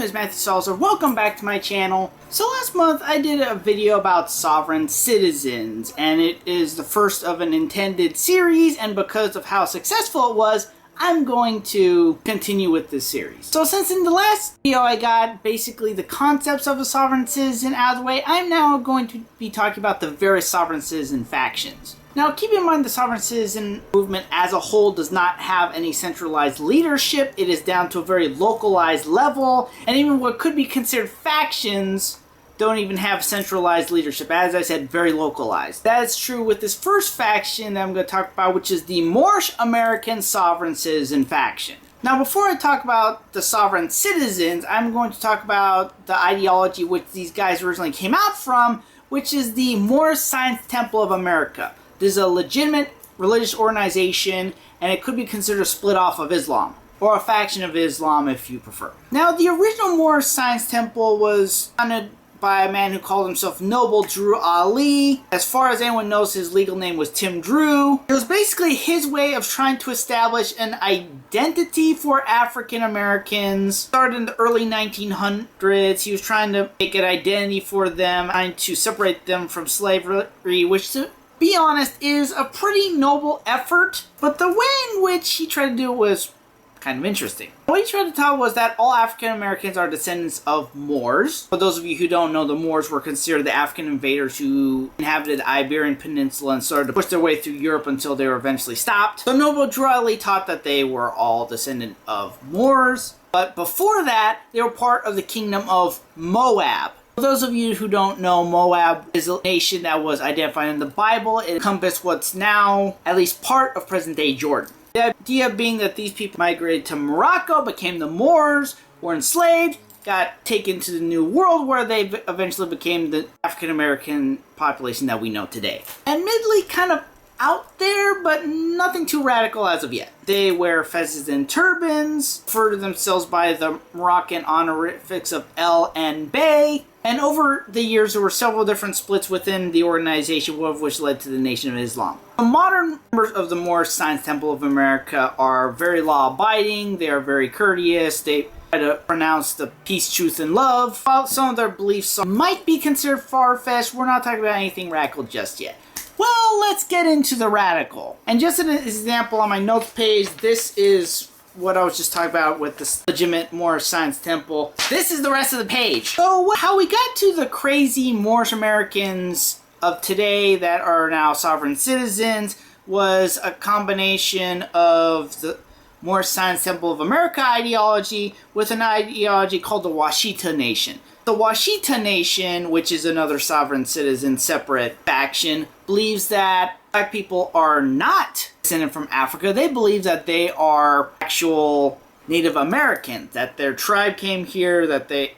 is Matthew Salzer. Welcome back to my channel. So last month I did a video about sovereign citizens, and it is the first of an intended series, and because of how successful it was, I'm going to continue with this series. So since in the last video I got basically the concepts of a sovereign citizen out of the way, I'm now going to be talking about the various sovereign citizen factions. Now keep in mind the sovereign citizen movement as a whole does not have any centralized leadership. It is down to a very localized level, and even what could be considered factions don't even have centralized leadership. As I said, very localized. That is true with this first faction that I'm going to talk about, which is the Moorish American Sovereign Citizen faction. Now before I talk about the sovereign citizens, I'm going to talk about the ideology which these guys originally came out from, which is the Moorish Science Temple of America. This is a legitimate religious organization, and it could be considered a split off of Islam, or a faction of Islam if you prefer. Now the original Moorish Science Temple was founded by a man who called himself Noble Drew Ali. As far as anyone knows, his legal name was Tim Drew. It was basically his way of trying to establish an identity for African Americans. Started in the early 1900s. He was trying to make an identity for them, trying to separate them from slavery, which, to be honest, is a pretty noble effort. But the way in which he tried to do it was kind of interesting. What he tried to tell was that all African Americans are descendants of Moors. For those of you who don't know, the Moors were considered the African invaders who inhabited the Iberian Peninsula and started to push their way through Europe until they were eventually stopped. So Noble Drew Ali taught that they were all descendant of Moors. But before that, they were part of the kingdom of Moab. For those of you who don't know, Moab is a nation that was identified in the Bible. It encompassed what's now at least part of present-day Jordan. The idea being that these people migrated to Morocco, became the Moors, were enslaved, got taken to the New World, where they eventually became the African American population that we know today. Admittedly, kind of out there, but nothing too radical as of yet. They wear fezzes and turbans, refer to themselves by the Moroccan honorifics of El and Bey, and over the years there were several different splits within the organization, one of which led to the Nation of Islam. The modern members of the Moorish Science Temple of America are very law-abiding, they are very courteous, they try to pronounce the peace, truth, and love. While some of their beliefs might be considered far-fetched, we're not talking about anything radical just yet. Well, let's get into the radical. And just as an example, on my notes page, this is what I was just talking about with this legitimate Moorish Science Temple. This is the rest of the page. So how we got to the crazy Moorish Americans of today that are now sovereign citizens was a combination of the Moorish Science Temple of America ideology with an ideology called the Washita Nation. The Washita Nation, which is another sovereign citizen separate faction, believes that black people are not descended from Africa. They believe that they are actual Native Americans, that their tribe came here, that they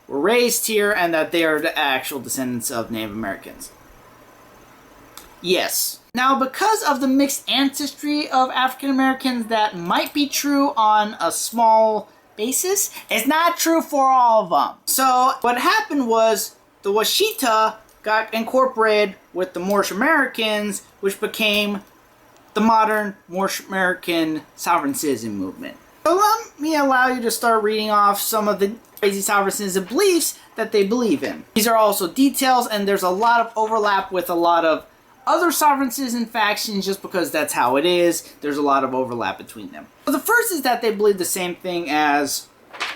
were raised here, and that they are the actual descendants of Native Americans. Yes. Now, because of the mixed ancestry of African Americans, that might be true on a small basis. It's not true for all of them. So what happened was the Washita got incorporated with the Moorish Americans, which became the modern Moorish American sovereign citizen movement. So let me allow you to start reading off some of the crazy sovereign citizen beliefs that they believe in. These are also details, and there's a lot of overlap with a lot of other sovereign citizen factions just because that's how it is. There's a lot of overlap between them. So the first is that they believe the same thing as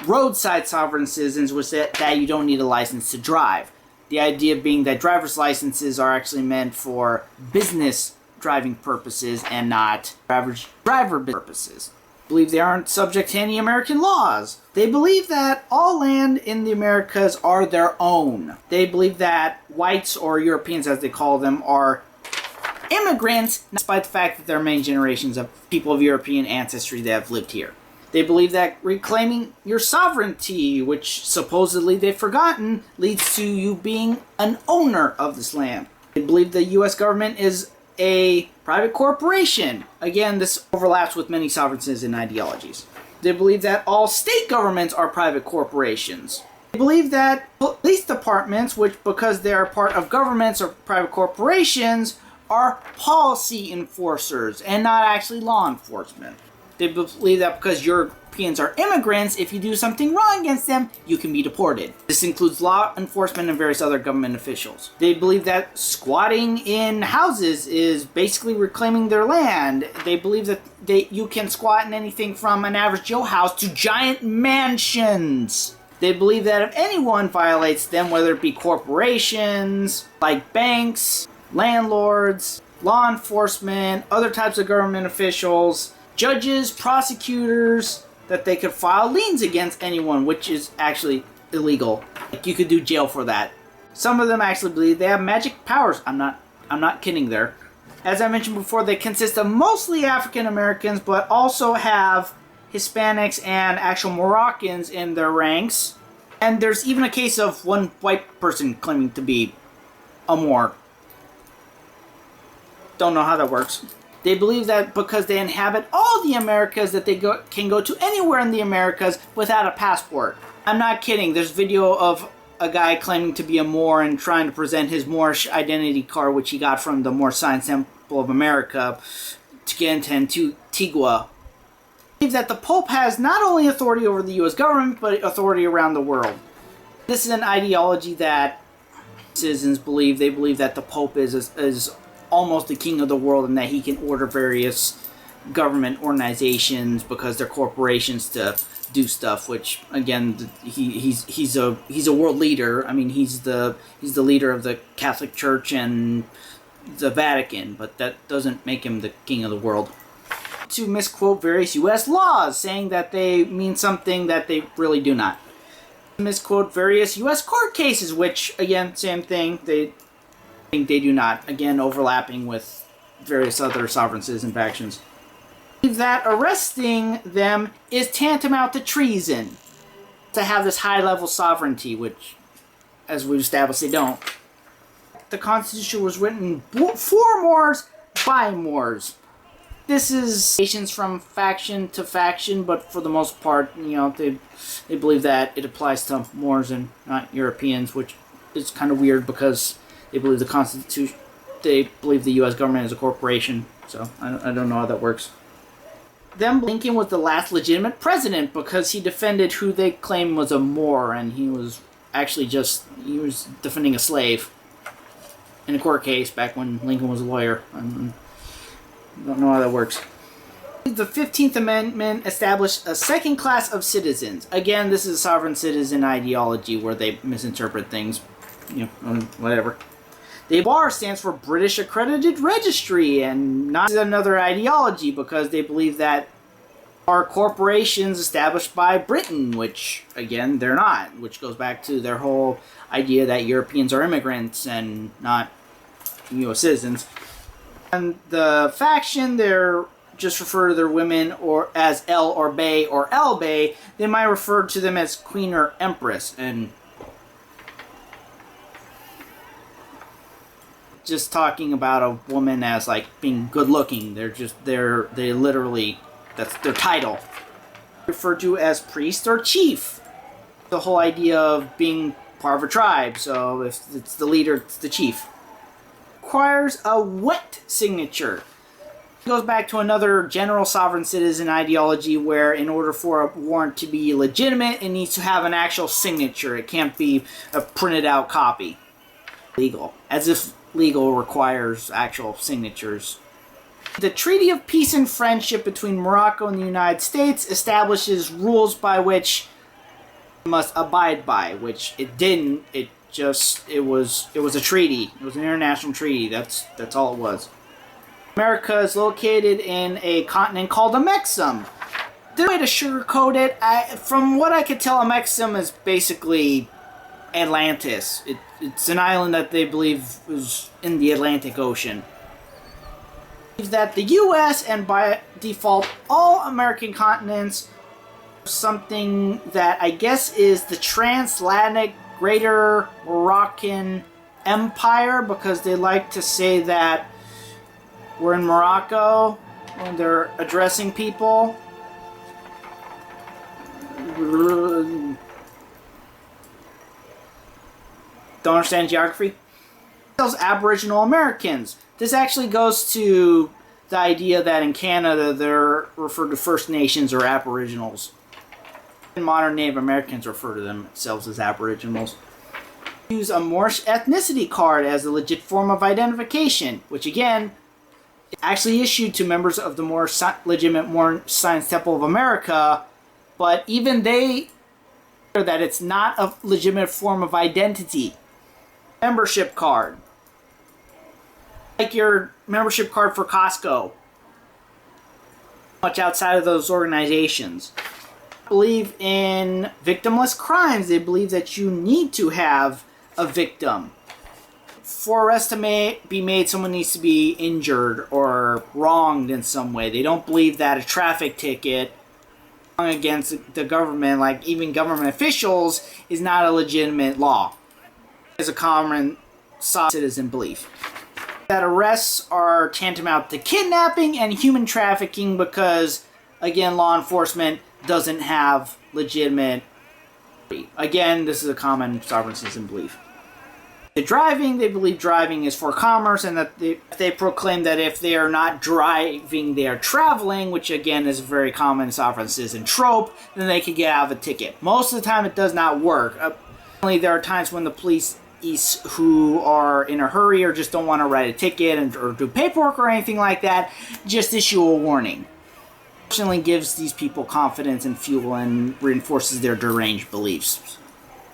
roadside sovereign citizens, which is that you don't need a license to drive. The idea being that driver's licenses are actually meant for business driving purposes and not driver purposes. Believe they aren't subject to any American laws. They believe that all land in the Americas are their own. They believe that whites, or Europeans as they call them, are immigrants, despite the fact that there are many generations of people of European ancestry that have lived here. They believe that reclaiming your sovereignty, which supposedly they've forgotten, leads to you being an owner of this land. They believe the U.S. government is a private corporation. Again, this overlaps with many sovereign citizen ideologies. They believe that all state governments are private corporations. They believe that police departments, which because they are part of governments or private corporations, are policy enforcers and not actually law enforcement. They believe that because Europeans are immigrants, if you do something wrong against them, you can be deported. This includes law enforcement and various other government officials. They believe that squatting in houses is basically reclaiming their land. They believe that you can squat in anything from an average Joe house to giant mansions. They believe that if anyone violates them, whether it be corporations, like banks, landlords, law enforcement, other types of government officials, judges, prosecutors, that they could file liens against anyone, which is actually illegal. Like, you could do jail for that. Some of them actually believe they have magic powers. I'm not kidding there. As I mentioned before, they consist of mostly African Americans, but also have Hispanics and actual Moroccans in their ranks. And there's even a case of one white person claiming to be a Moor. Don't know how that works. They believe that because they inhabit all the Americas, that they can go to anywhere in the Americas without a passport. I'm not kidding. There's video of a guy claiming to be a Moor and trying to present his Moorish identity card, which he got from the Moorish Science Temple of America, to get into Antigua. They believe that the Pope has not only authority over the U.S. government, but authority around the world. This is an ideology that citizens believe. They believe that the Pope is almost the king of the world, and that he can order various government organizations because they're corporations to do stuff. Which, again, he's a world leader. I mean, he's the leader of the Catholic Church and the Vatican, but that doesn't make him the king of the world. To misquote various U.S. laws, saying that they mean something that they really do not. Misquote various U.S. court cases, which, again, same thing. They do not. Again, overlapping with various other sovereign citizen factions. That arresting them is tantamount to treason. To have this high-level sovereignty, which, as we've established, they don't. The Constitution was written for Moors, by Moors. This is nations from faction to faction, but for the most part, they believe that it applies to Moors and not Europeans, which is kind of weird because they believe the Constitution, they believe the U.S. government is a corporation, so I don't know how that works. Lincoln was the last legitimate president because he defended who they claim was a Moor, and he was actually he was defending a slave in a court case back when Lincoln was a lawyer. I don't know how that works. The 15th Amendment established a second class of citizens. Again, this is a sovereign citizen ideology where they misinterpret things, whatever. The BAR stands for British Accredited Registry, and not another ideology because they believe that are corporations established by Britain, which, again, they're not, which goes back to their whole idea that Europeans are immigrants and not U.S. citizens. And the faction, they're just refer to their women or as El or Bey or El Bey. They might refer to them as Queen or Empress, and just talking about a woman as like being good looking. They literally, that's their title. Referred to as priest or chief. The whole idea of being part of a tribe, so if it's the leader, it's the chief. Requires a wet signature. It goes back to another general sovereign citizen ideology where in order for a warrant to be legitimate, it needs to have an actual signature. It can't be a printed out copy. Legal. As if legal requires actual signatures. The Treaty of Peace and Friendship between Morocco and the United States establishes rules by which it must abide by, which it didn't. It was a treaty. It was an international treaty. That's all it was. America is located in a continent called a Mexum. The way to sugarcoat it, from what I could tell, a Mexum is basically Atlantis. It's an island that they believe is in the Atlantic Ocean. That the U.S. and by default all American continents, something that I guess is the transatlantic Greater Moroccan Empire, because they like to say that we're in Morocco when they're addressing people. Don't understand geography? Those Aboriginal Americans. This actually goes to the idea that in Canada they're refer to First Nations or Aboriginals. Modern Native Americans refer to themselves as Aboriginals. Use a Moorish ethnicity card as a legit form of identification, which again is actually issued to members of the more legitimate Moorish Science Temple of America, but even they know that it's not a legitimate form of identity. Membership card. Like your membership card for Costco. Much outside of those organizations. Believe in victimless crimes. They believe that you need to have a victim. For arrest to be made, someone needs to be injured or wronged in some way. They don't believe that a traffic ticket against the government, like even government officials, is not a legitimate law. It's a common citizen belief. That arrests are tantamount to kidnapping and human trafficking because, again, law enforcement doesn't have legitimate. Again, this is a common sovereign citizen belief. The driving, they believe driving is for commerce, and that they proclaim that if they are not driving, they are traveling, which again is a very common sovereign citizen trope, then they could get out of a ticket. Most of the time it does not work. There are times when the police who are in a hurry or just don't want to write a ticket or do paperwork or anything like that, just issue a warning. Fortunately gives these people confidence and fuel and reinforces their deranged beliefs.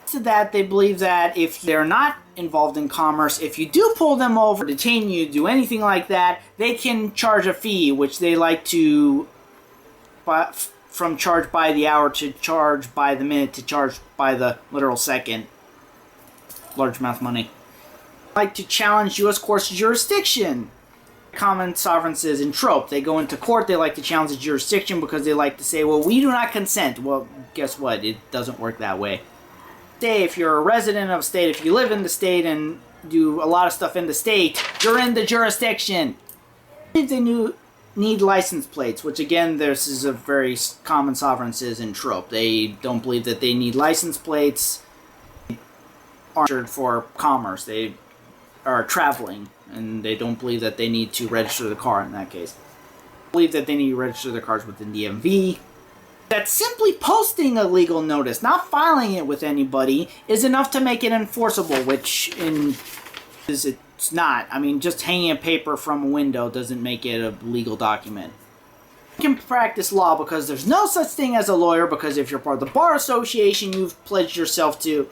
To that, they believe that if they're not involved in commerce, if you do pull them over, detain you, do anything like that, they can charge a fee, which they like to, from charge by the hour to charge by the minute to charge by the literal second. Large amount of money. Like to challenge U.S. courts' jurisdiction. Common sovereign citizen trope. They go into court, they like to challenge the jurisdiction because they like to say, well, we do not consent. Well, guess what? It doesn't work that way. Say, if you're a resident of a state, if you live in the state and do a lot of stuff in the state, you're in the jurisdiction. They need license plates, which again, this is a very common sovereign citizen trope. They don't believe that they need license plates. Are for commerce. They are traveling, and they don't believe that they need to register the car in that case. They believe that they need to register their cars with the DMV. That simply posting a legal notice, not filing it with anybody, is enough to make it enforceable, which it's not. I mean, just hanging a paper from a window doesn't make it a legal document. You can practice law because there's no such thing as a lawyer, because if you're part of the Bar Association, you've pledged yourself to,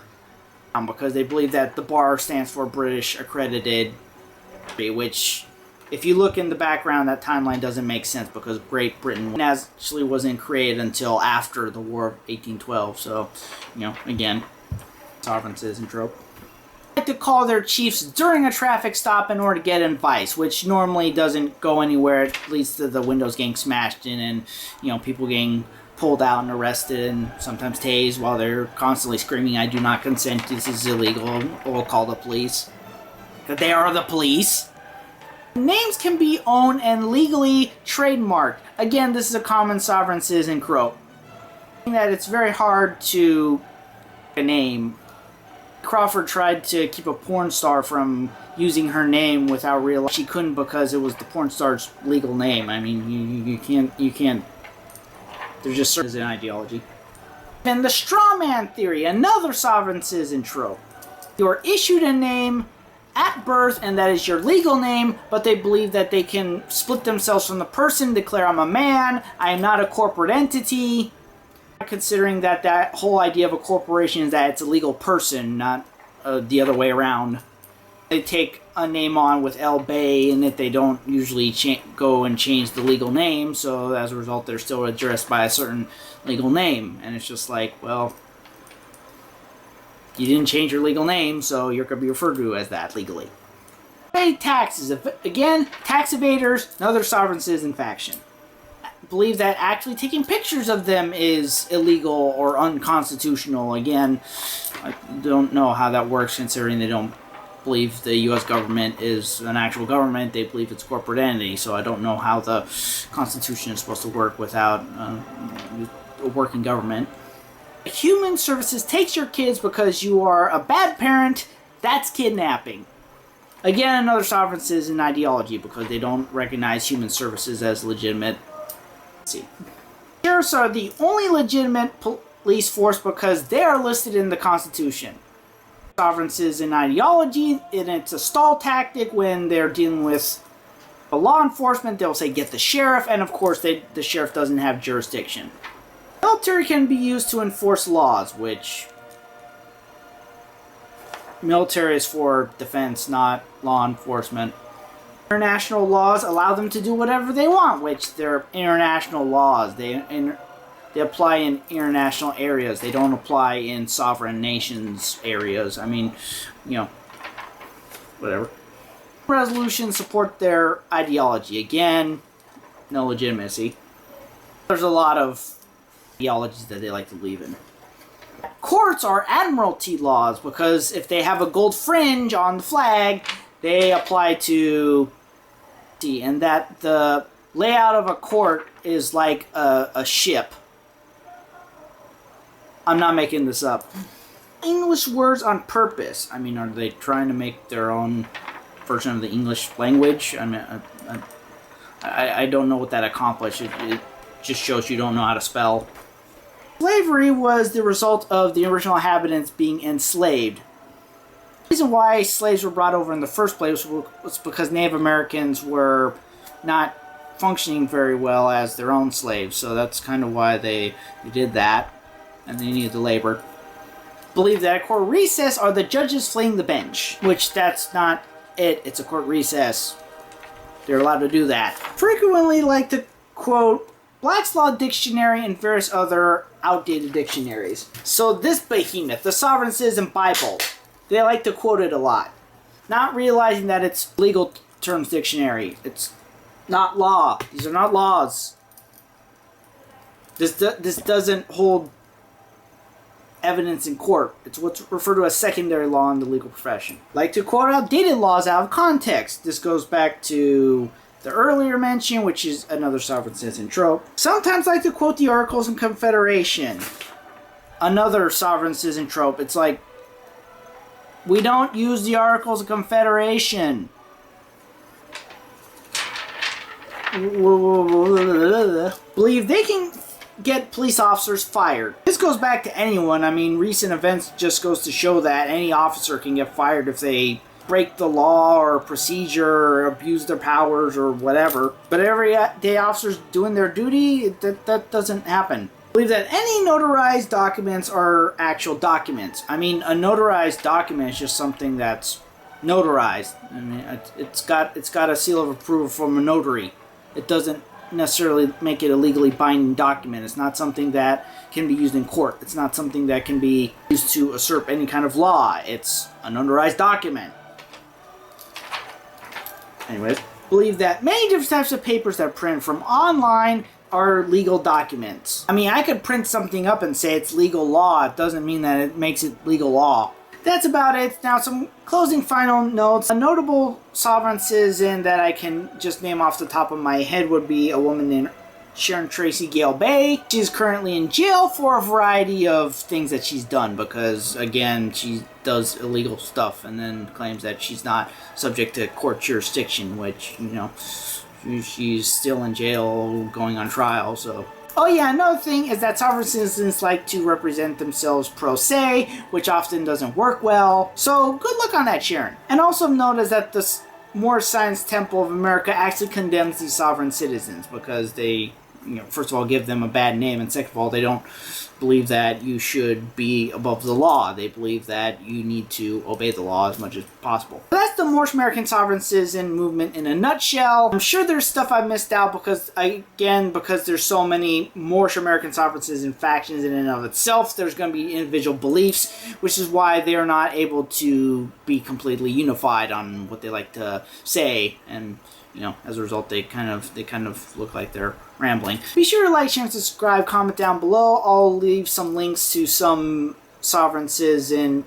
because they believe that the bar stands for British Accredited, which, if you look in the background, that timeline doesn't make sense because Great Britain actually wasn't created until after the War of 1812. So, again, sovereign citizen trope. They like to call their chiefs during a traffic stop in order to get advice, which normally doesn't go anywhere. It leads to the windows getting smashed in and, people getting pulled out and arrested and sometimes tased while they're constantly screaming, "I do not consent, this is illegal, we'll call the police." That they are the police. Names can be owned and legally trademarked. Again, this is a common sovereign citizen trope. That it's very hard to a name. Crawford tried to keep a porn star from using her name without realizing she couldn't because it was the porn star's legal name. I mean, you can't. There's just certain ideology. And the straw man theory, another sovereign citizen trope. You are issued a name at birth, and that is your legal name, but they believe that they can split themselves from the person, declare, "I'm a man, I am not a corporate entity," considering that whole idea of a corporation is that it's a legal person, not the other way around. They take a name on with El Bay in that they don't usually go and change the legal name, so as a result they're still addressed by a certain legal name. And it's just like, well, you didn't change your legal name, so you're going to be referred to as that legally. Pay taxes. Again, tax evaders, another sovereign citizen faction. Believe that actually taking pictures of them is illegal or unconstitutional. Again, I don't know how that works considering they don't believe the U.S. government is an actual government. They believe it's a corporate entity, so I don't know how the Constitution is supposed to work without a working government. Human Services takes your kids because you are a bad parent. That's kidnapping. Again, another sovereign citizen ideology because they don't recognize Human Services as legitimate. see. Sheriffs are the only legitimate police force because they are listed in the Constitution. Sovereign citizen ideology, and it's a stall tactic when they're dealing with law enforcement. They'll say get the sheriff, and of course the sheriff doesn't have jurisdiction. Military can be used to enforce laws, which military is for defense, not law enforcement. International laws allow them to do whatever they want, which they're international laws. They apply in international areas. They don't apply in sovereign nations areas. I mean, you know, whatever. Resolutions support their ideology. Again, no legitimacy. There's a lot of ideologies that they like to believe in. Courts are admiralty laws because if they have a gold fringe on the flag, they apply to... And that the layout of a court is like a ship. I'm not making this up. English words on purpose. I mean, are they trying to make their own version of the English language? I mean, I don't know what that accomplished. It just shows you don't know how to spell. Slavery was the result of the original inhabitants being enslaved. The reason why slaves were brought over in the first place was because Native Americans were not functioning very well as their own slaves. So that's kind of why they did that. And they needed the labor. Believe that at court recess are the judges fleeing the bench. Which that's not it. It's a court recess. They're allowed to do that. Frequently like to quote Black's Law Dictionary and various other outdated dictionaries. So this behemoth, the Sovereign Citizen Bible, they like to quote it a lot. Not realizing that it's legal terms dictionary. It's not law. These are not laws. This doesn't hold evidence in court. It's what's referred to as secondary law in the legal profession. Like to quote outdated laws out of context. This goes back to the earlier mention, which is another sovereign citizen trope. Sometimes like to quote the Articles of Confederation. Another sovereign citizen trope. It's like, we don't use the Articles of Confederation. Believe they can get police officers fired. This goes back to anyone. I mean, recent events just goes to show that any officer can get fired if they break the law or procedure or abuse their powers or whatever. But everyday officers doing their duty, that doesn't happen. I believe that any notarized documents are actual documents. I mean, a notarized document is just something that's notarized. I mean, it's got a seal of approval from a notary. It doesn't necessarily make it a legally binding document. It's not something that can be used in court. It's not something that can be used to usurp any kind of law. It's a notarized document. Anyways, believe that many different types of papers that print from online are legal documents. I mean, I could print something up and say it's legal law. It doesn't mean that it makes it legal law. That's about it. Now, some closing final notes. A notable sovereign citizen that I can just name off the top of my head would be a woman named Sharon Tracy Gale Bay. She's currently in jail for a variety of things that she's done because, again, she does illegal stuff and then claims that she's not subject to court jurisdiction, which, you know, she's still in jail going on trial, so... Oh yeah, another thing is that sovereign citizens like to represent themselves pro se, which often doesn't work well. So good luck on that, Sharon. And also notice that the Moorish Science Temple of America actually condemns these sovereign citizens because they, you know, first of all, give them a bad name, and second of all, they don't believe that you should be above the law. They believe that you need to obey the law as much as possible. So that's the Moorish American Sovereign Citizen movement in a nutshell. I'm sure there's stuff I missed out because, again, because there's so many Moorish American Sovereign Citizen factions in and of itself, there's going to be individual beliefs, which is why they're not able to be completely unified on what they like to say, and you know, as a result, they kind of look like they're rambling. Be sure to like, share, and subscribe. Comment down below. I'll leave some links to some sovereign citizen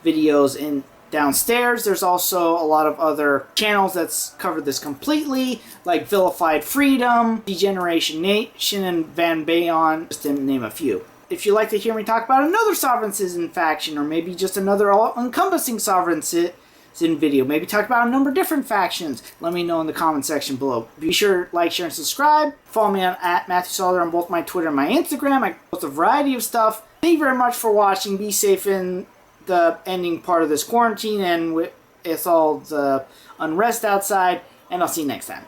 videos in downstairs. There's also a lot of other channels that's covered this completely, like Vilified Freedom, Degeneration Nation, and Van Bayon, just to name a few. If you'd like to hear me talk about another sovereign citizen faction, or maybe just another all-encompassing sovereign video. Maybe talk about a number of different factions. Let me know in the comment section below. Be sure to like, share, and subscribe. Follow me on @MatthewSolder on both my Twitter and my Instagram. I post a variety of stuff. Thank you very much for watching. Be safe in the ending part of this quarantine and with all the unrest outside. And I'll see you next time.